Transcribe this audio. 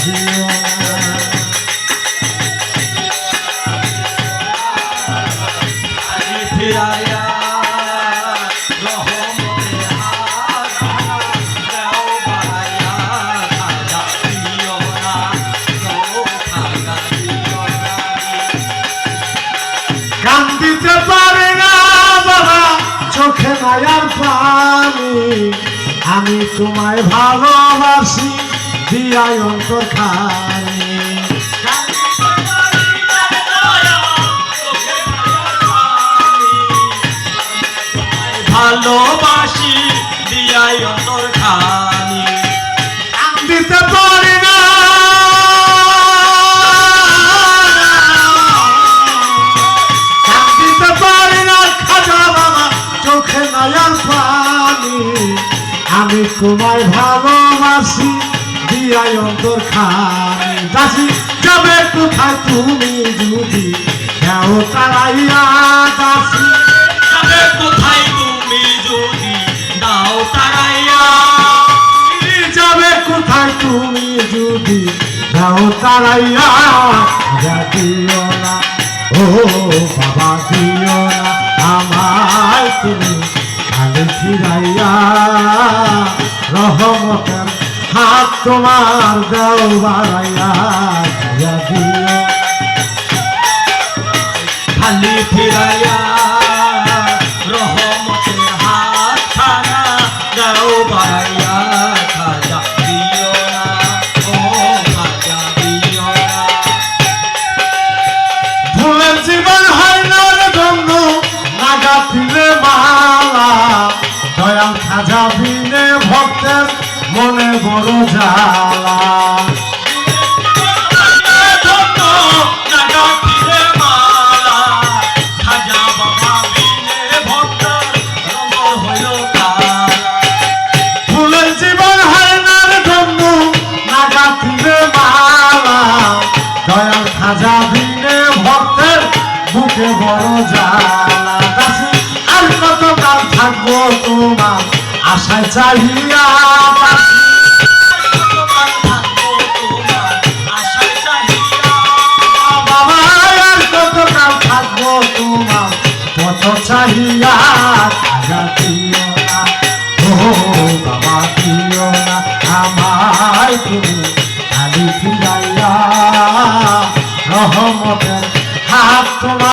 দিও না। ফিরাইয়া রহমতের হাত দাও বাড়াইয়া খাজা দিও না গো খাজা দিও না। কান্দিতে পারে না বাবা চোখে মায়ার পানি আমি তোমায় ভালোবাসি দিয়াই অন্তর খানি ভালোবাসি দিয়াই অন্তর খানি কান্দিতে পারি না কান্দিতে পারি না খাজা বাবা চোখে মায়ার পানি আমি তোমায় ভালোবাসি দিয়াই অন্তর খানি দাসি যাবে কোথায় তুমি যদি দেও তারাইয়া দাসি যাবে কোথায় তুমি যদি দাও তারাইয়া যাবে কোথায় তুমি যদি দাও তারাইয়া দিও না ও বাবা দিও না আমায় তুমি খালি ফিরাইয়া রহমতের হাত তোমার দাও বাড়াইয়া দিও খালি ফিরাইয়া রহমতের হাত খানা দাও বাড়াইয়া খাজা দিও না ও খাজা দিও না। ভুলের জীবন হয় না রে বন্ধু নাগা ফিরে মালা দয়াল খাজা বিনে ভক্তের মনে বড় জ্বালা ফুলের জীবন হয় না রে বন্ধু নাগা ফিরে মালা দয়াল খাজা বিনে ভক্তের বুকে বড় জ্বালা দাসি আর কত কাল থাকবো তোমার আশায় চাহিয়া দাসি বাবা আর কত কাল থাকবো তোমার কত চাহিয়া খাজা দিও না ও বাবা দিও না আমায় তুমি খালি ফিরাইয়া রহমতের হাত তোমার